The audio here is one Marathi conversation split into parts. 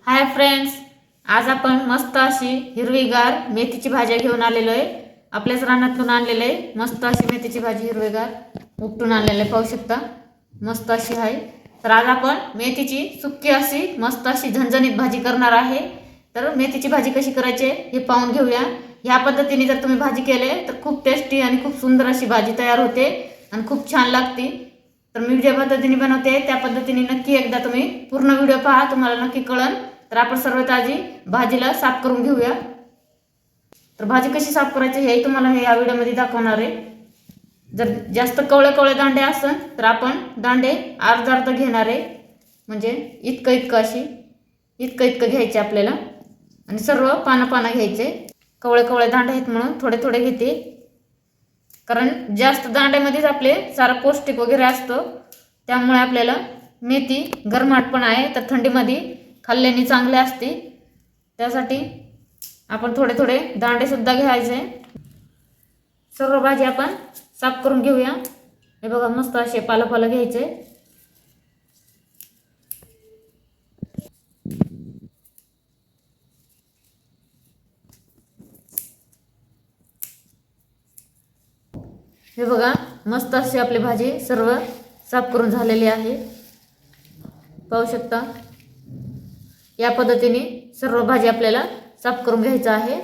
हाय फ्रेंड्स, आज आपण मस्त अशी हिरवीगार मेथीची भाजी घेऊन आलेलो आहे। आपल्याच रानातून आणलेलं आहे। मस्त अशी मेथीची भाजी हिरवीगार उपटून आणलेलं आहे, पाहू शकता मस्त अशी आहे। तर आज आपण मेथीची सुक्की अशी मस्त अशी झणझणीत भाजी करणार आहे। तर मेथीची भाजी कशी करायची हे पाहून घेऊया। ह्या पद्धतीने जर तुम्ही भाजी केले तर खूप टेस्टी आणि खूप सुंदर अशी भाजी तयार होते आणि खूप छान लागते। तर मी ज्या पद्धतीने बनवते त्या पद्धतीने नक्की एकदा तुम्ही पूर्ण व्हिडिओ पहा, तुम्हाला नक्की कळेल। तर आपण सर्वात आधी भाजीला साफ करून घेऊया। तर भाजी कशी साफ करायची हे तुम्हाला या व्हिडिओमध्ये दाखवणार आहे। जर जास्त कवळे कवळे दांडे असेल तर आपण दांडे अर्धा अर्धा घेणार आहे, म्हणजे इतकं इतकं घ्यायचे आपल्याला आणि सर्व पानं घ्यायचे। कवळे कवळे दांडे आहेत म्हणून थोडे थोडे घेते, कारण जास्त दांड्यामध्येच आपले सारा पौष्टिक वगैरे असतं। त्यामुळे आपल्याला मेथी गरमाट पण आहे, तर थंडीमध्ये खाल्ल्याने चांगले असते। त्यासाठी आपण थोडे थोडे दांडे सुद्धा घ्यायचे। सर्व भाजी आपण साफ करून घेऊया। हे बघा मस्त असे पाला घ्यायचे। हे बघा मस्त अशी आपली भाजी सर्व साफ करून झालेली आहे, पाहू शकता। या पद्धतीने सर्व भाजी आपल्याला साफ करून घ्यायचं आहे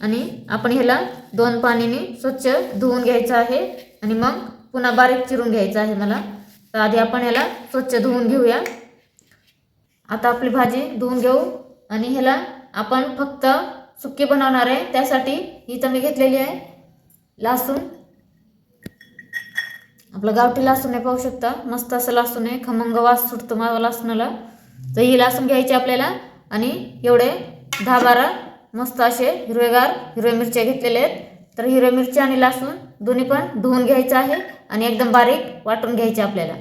आणि आपण ह्याला 2 पाण्याने स्वच्छ धुवून घ्यायचं आहे आणि मग पुन्हा बारीक चिरून घ्यायचं आहे मला। तर आधी आपण ह्याला स्वच्छ धुवून घेऊया। आता आपली भाजी धुवून घेऊ आणि ह्याला आपण फक्त सुक्की बनवणार आहे। त्यासाठी इथं मी घेतलेली आहे लसूण, आपलं गावठी लसूण आहे, पाहू शकता मस्त असं लसूण आहे, खमंग वास सुटतो लसणाला। तर ही लसूण घ्यायची आपल्याला आणि एवढे 10-12 मस्त असे हिरव्या मिरच्या घेतलेले आहेत। तर हिरव्या मिरच्या आणि लसूण दोन्ही पण धुवून घ्यायचं आहे आणि एकदम बारीक वाटून घ्यायचे आपल्याला।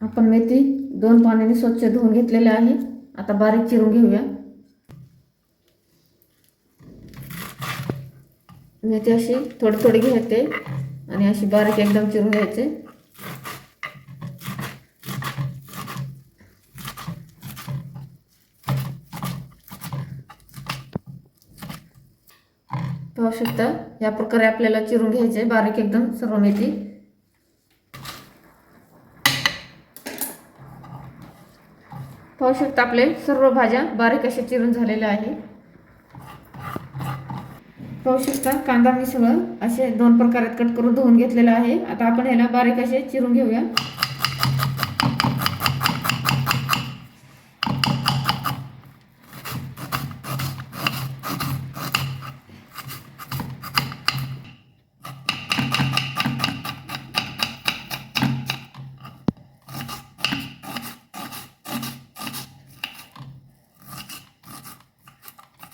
आपण मेथी 2 पाण्याने स्वच्छ धुवून घेतलेले आहे। आता बारीक चिरून घेऊया। मेथी अशी थोडी घ्यायचे आणि अशी बारीक एकदम चिरून घ्यायचे। पाहू शकता या प्रकारे आपल्याला चिरून घ्यायचे बारीक एकदम सर्व मेथी। पाहू शकता आपले सर्व भाज्या बारीक असे चिरून झालेल्या आहे। पाहू शकता कांदा मी सगळं असे 2 प्रकारात कट करून धुवून घेतलेला आहे। आता आपण ह्याला बारीक असे चिरून घेऊया।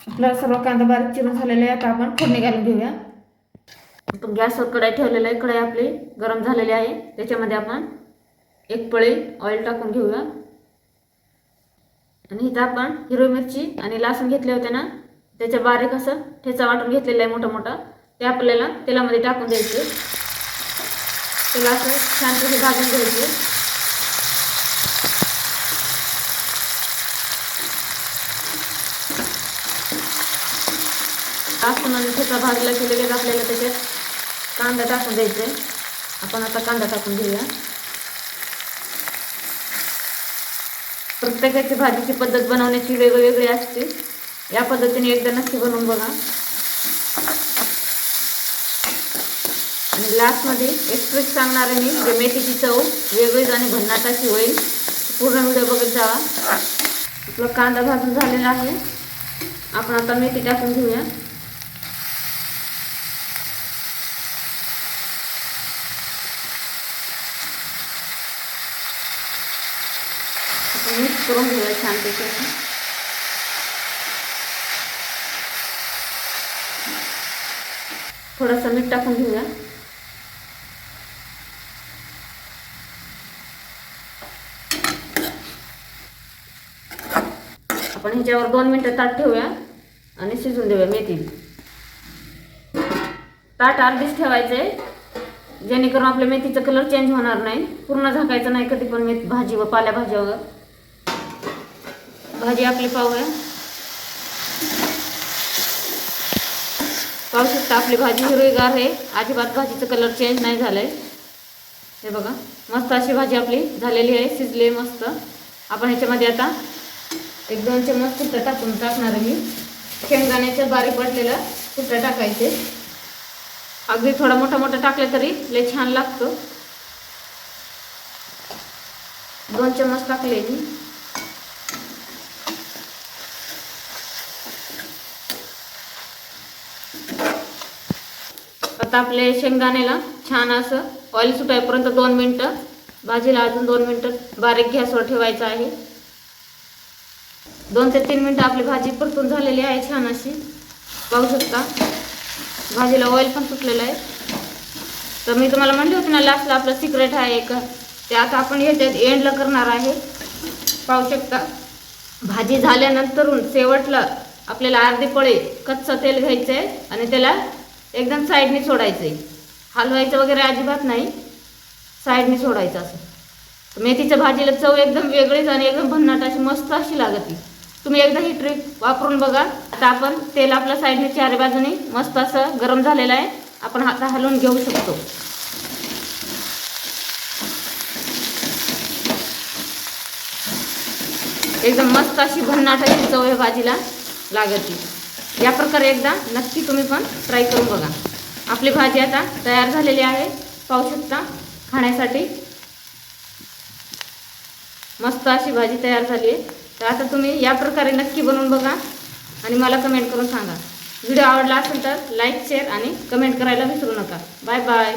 आपला सर्व कांदा बारीक चिरून झालेला आहे। आता आपण फोडणी घालून घेऊया। आपण गॅसवर कढई ठेवलेली आहे, कढई आपली गरम झालेली आहे। त्याच्यामध्ये आपण 1 पळी ऑइल टाकून घेऊया आणि इथं आपण हिरवी मिरची आणि लसूण घेतले होते ना, त्याच्या बारीक असं ठेचा वाटून घेतलेला आहे मोठा ते आपल्याला तेलामध्ये टाकून द्यायचे। त्याला असं छानपैकी भाजून घ्यायचे। लसूण आणि ठेचा भाजला की लगेच आपल्याला त्याच्यात कांदा टाकून द्यायचा आहे। आपण आता कांदा टाकून घेऊया। प्रत्येकाची भाजीची पद्धत बनवण्याची वेगळी असते। या पद्धतीने एकदा नक्की बनवून बघा। आणि लास्टमध्ये एक ट्रिक सांगणार आहे मी, जे मेथीची चव वेगळीच आणि भन्नाट अशी होईल। पूर्ण व्हिडिओ बघत जावा। आपला कांदा भाजून झालेला आहे। आपण आता मेथी टाकून घेऊया। मिक्स करून घेऊया छानपैकी। थोडंसं मीठ टाकून घेऊया. आपण ह्याच्यावर 2 मिनिटं ताट ठेवूया आणि शिजून देऊया मेथी. ताट अर्धीच ठेवायचंय, जेणेकरून आपल्या मेथीचा कलर चेंज होणार नाही. पूर्ण झाकायचं नाही कधी पण भाजी व पालेभाज्यावर. भाजी आपली पाहूया. पाहू शकता आपली भाजी हिरवीगार आहे, अजिबात भाजीचं कलर चेंज नाही झालंय. हे बघा, मस्त अशी भाजी आपली झालेली आहे, शिजली आहे मस्त. आपण ह्याच्यामध्ये आता 1-2 चमच कुट्टा टाकणार आहे मी. शेंगदाण्याचं बारीक वाटलेलं कुट्टा टाकायचे. अगदी थोडा मोठा टाकलं तरी लय छान लागतं. 2 चमच टाकले मी. आता आपले शेंगदाण्याला छान असं ऑइल सुटायपर्यंत 2 मिनिटं, भाजीला अजून 2 मिनिटं बारीक गॅसवर ठेवायचं आहे. 2 ते 3 मिनिटं आपली भाजी परतून झालेली आहे छान अशी. पाहू शकता भाजीला ऑइल पण सुटलेलं आहे. तर मी तुम्हाला म्हणले होते ना लास्टला आपलं सिक्रेट आहे एक, ते आता आपण ह्याच्यात एंडला करणार आहे. पाहू शकता भाजी झाल्यानंतरून शेवटला आपल्याला अर्धी पळी कच्चं तेल घ्यायचं आहे आणि त्याला एकदम साईडने सोडायचं आहे. हलवायचं वगैरे अजिबात नाही, साईडने सोडायचं असं. मेथीच्या भाजीला चव एकदम वेगळीच आणि एकदम भन्नाट अशी मस्त अशी लागते. तुम्ही एकदा ही ट्रिक वापरून बघा. आता आपण तेल आपल्या साईडने 4 बाजूने मस्त असं गरम झालेलं आहे, आपण आता हलवून घेऊ शकतो. एकदम मस्त अशी भन्नाट अशी चव या भाजीला लागते. या प्रकारे एकदा नक्की तुम्ही पण ट्राय करून बघा. आपली भाजी आता तयार झालेली आहे, पाहू शकता खाण्यासाठी. मस्त अशी भाजी तयार झाली आहे. तर आता तुम्ही या प्रकारे नक्की बनवून बघा आणि मला कमेंट करून सांगा. व्हिडिओ आवडला असेल तर लाईक, शेअर आणि कमेंट करायला विसरू नका. Bye bye.